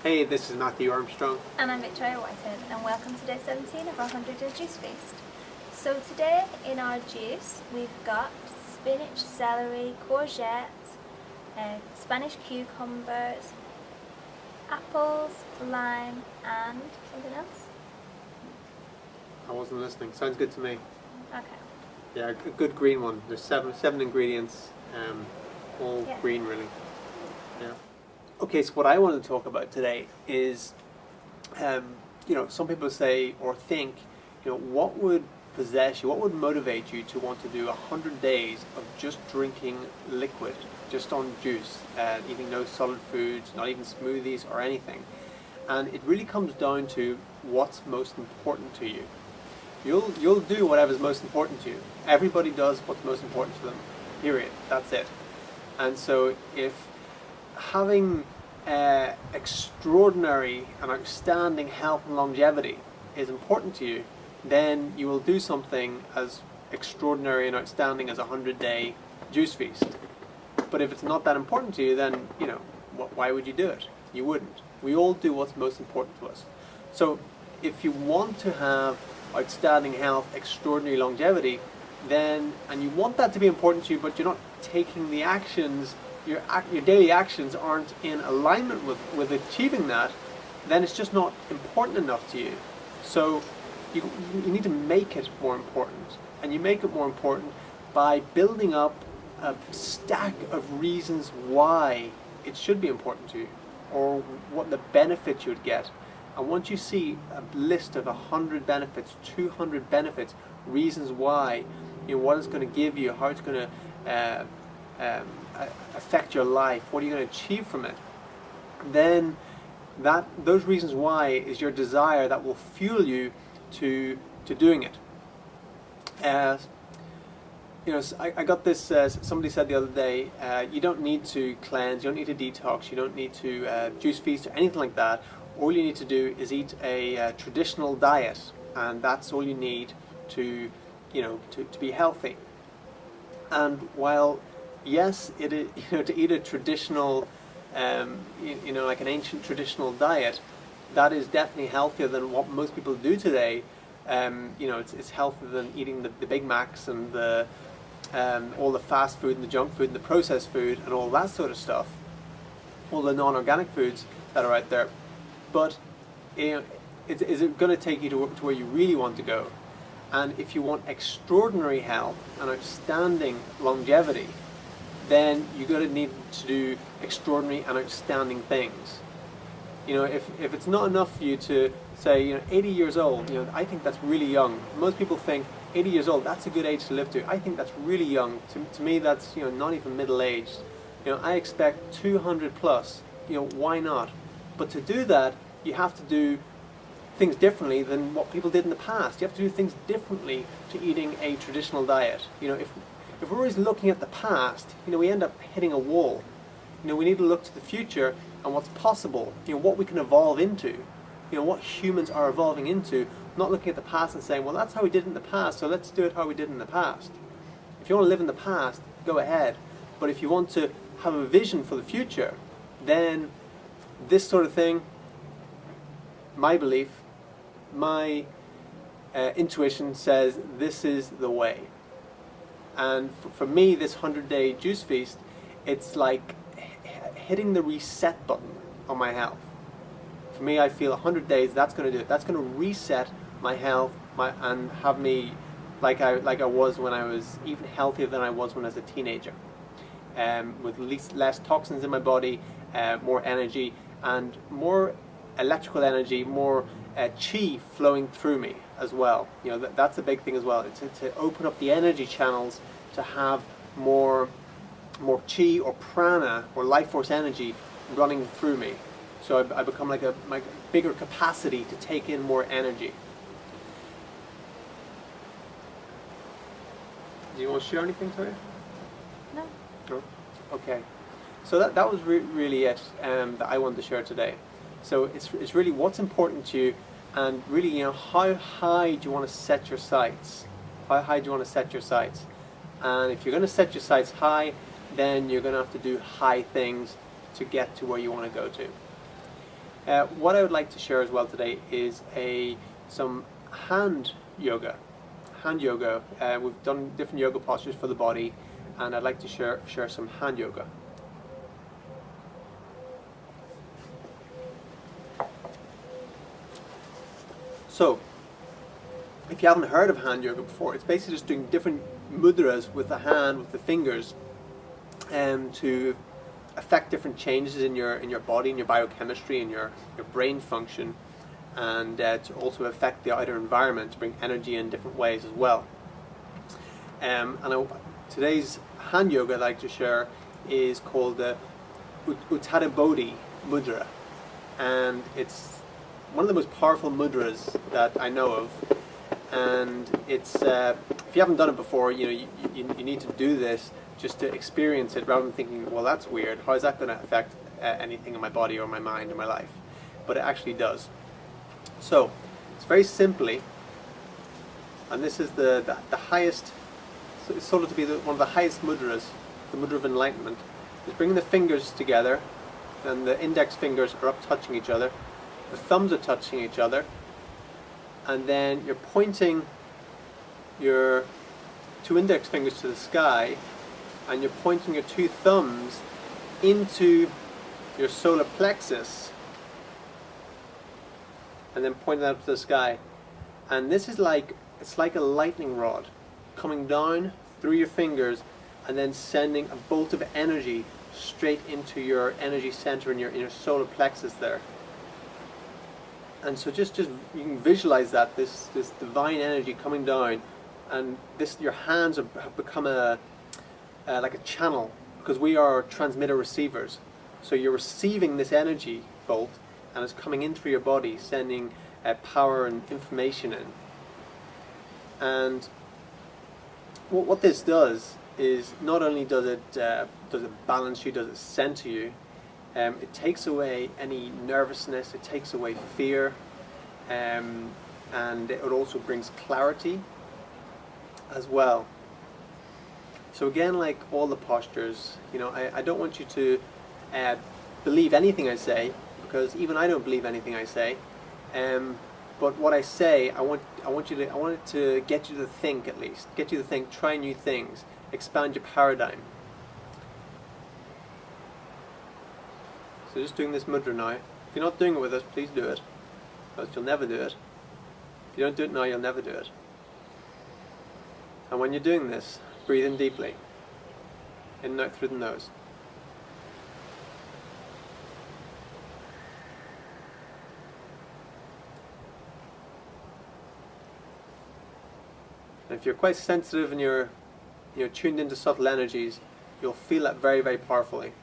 Hey, this is Matthew Armstrong. And I'm Victoria Whitehead, and welcome to day 17 of our 100-day juice feast. So today in our juice we've got spinach, celery, courgette, Spanish cucumbers, apples, lime, and something else? I wasn't listening. Sounds good to me. Okay. Yeah, a good green one. There's seven ingredients, all green really. Yeah. Okay, so what I want to talk about today is, some people say or think, what would possess you, what would motivate you to want to do 100 days of just drinking liquid, just on juice, eating no solid foods, not even smoothies or anything. And it really comes down to what's most important to you. You'll do whatever's most important to you. Everybody does what's most important to them, period. That's it. And so if having extraordinary and outstanding health and longevity is important to you, then you will do something as extraordinary and outstanding as a 100-day juice feast. But if it's not that important to you, then why would you do it? You wouldn't. We all do what's most important to us. So if you want to have outstanding health, extraordinary longevity, then, and you want that to be important to you, but you're not taking the actions, your daily actions aren't in alignment with achieving that, then it's just not important enough to you. So you need to make it more important. And you make it more important by building up a stack of reasons why it should be important to you, or what the benefits you would get. And once you see a list of 100 benefits, 200 benefits, reasons why, what it's going to give you, how it's going to affect your life, what are you going to achieve from it, then those reasons why is your desire that will fuel you to doing it. I got this, somebody said the other day, you don't need to cleanse, you don't need to detox, you don't need to juice feast or anything like that. All you need to do is eat a traditional diet, and that's all you need to be healthy. And while yes, it is, to eat a traditional, like an ancient traditional diet, that is definitely healthier than what most people do today. It's healthier than eating the Big Macs and all the fast food and the junk food and the processed food and all that sort of stuff, all the non-organic foods that are out there. But is it going to take you to where you really want to go? And if you want extraordinary health and outstanding longevity, then you're going to need to do extraordinary and outstanding things. If it's not enough for you to say, 80 years old, I think that's really young. Most people think 80 years old, that's a good age to live to. I think that's really young. To me, that's not even middle-aged. I expect 200 plus. Why not? But to do that, you have to do things differently than what people did in the past. You have to do things differently to eating a traditional diet. If we're always looking at the past, we end up hitting a wall. We need to look to the future and what's possible, what we can evolve into, what humans are evolving into, not looking at the past and saying, well, that's how we did it in the past, so let's do it how we did in the past. If you want to live in the past, go ahead. But if you want to have a vision for the future, then this sort of thing, my belief, my intuition says this is the way. And for me, this 100-day juice feast, it's like hitting the reset button on my health. For me, I feel 100 days, that's going to do it. That's going to reset my health and have me like I was when I was even healthier than I was when I was a teenager. With less toxins in my body, more energy, and more electrical energy, more chi flowing through me as well. That's a big thing as well. To open up the energy channels to have more chi or prana or life force energy running through me. So I become like a bigger capacity to take in more energy. Do you want to share anything, Toya? No. No? Okay. So that was really it that I wanted to share today. So it's really what's important to you, and really, how high do you want to set your sights? How high do you want to set your sights? And if you're going to set your sights high, then you're going to have to do high things to get to where you want to go to. What I would like to share as well today is some hand yoga. We've done different yoga postures for the body, and I'd like to share some hand yoga. So, if you haven't heard of hand yoga before, it's basically just doing different mudras with the hand, with the fingers, to affect different changes in your body, in your biochemistry, in your brain function, and to also affect the outer environment, to bring energy in different ways as well. Today's hand yoga I'd like to share is called the Utthana Bodhi mudra, and it's one of the most powerful mudras that I know of. And it's if you haven't done it before, you need to do this just to experience it, rather than thinking, well, that's weird, how is that going to affect anything in my body or my mind or my life? But it actually does. So it's very simply, and this is the highest, it's sort of to be one of the highest mudras, the mudra of enlightenment, is bringing the fingers together, and the index fingers are up touching each other, the thumbs are touching each other, and then you're pointing your two index fingers to the sky, and you're pointing your two thumbs into your solar plexus, and then pointing that up to the sky. And this is it's like a lightning rod coming down through your fingers and then sending a bolt of energy straight into your energy center in your solar plexus there. And so just you can visualize that, this divine energy coming down, and your hands have become like a channel, because we are transmitter receivers. So you're receiving this energy bolt, and it's coming in through your body, sending power and information in. And what this does is, not only does it balance you, does it center you, it takes away any nervousness, it takes away fear, and it also brings clarity as well. So again, like all the postures, I don't want you to believe anything I say, because even I don't believe anything I say. But what I say, I want it to get you to think, at least get you to think, try new things, expand your paradigm. So just doing this mudra now. If you're not doing it with us, please do it, because you'll never do it. If you don't do it now, you'll never do it. And when you're doing this, breathe in deeply, in and out through the nose. And if you're quite sensitive and you're tuned into subtle energies, you'll feel that very, very powerfully.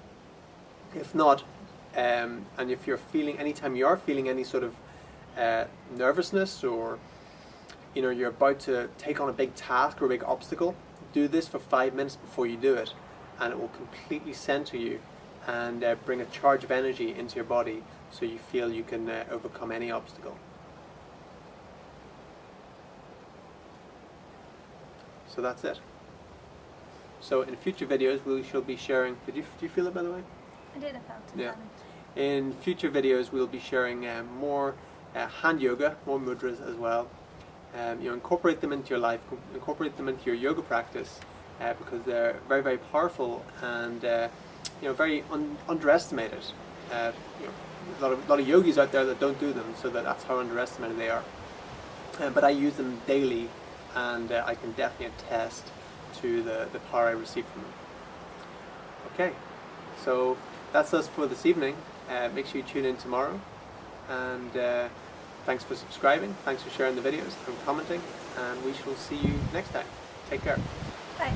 If not, and if you're feeling, anytime you are feeling any sort of nervousness, or you're about to take on a big task or a big obstacle, do this for 5 minutes before you do it, and it will completely center you and bring a charge of energy into your body, so you feel you can overcome any obstacle. So that's it. So in future videos we shall be sharing, do you feel it, by the way? I did, I felt it. Yeah. In future videos we'll be sharing more hand yoga, more mudras as well. Incorporate them into your life, incorporate them into your yoga practice, because they're very, very powerful and very underestimated. A lot of yogis out there that don't do them, so that's how underestimated they are. But I use them daily, and I can definitely attest to the power I receive from them. Okay, so that's us for this evening. Make sure you tune in tomorrow, and thanks for subscribing, thanks for sharing the videos and commenting, and we shall see you next time. Take care. Bye.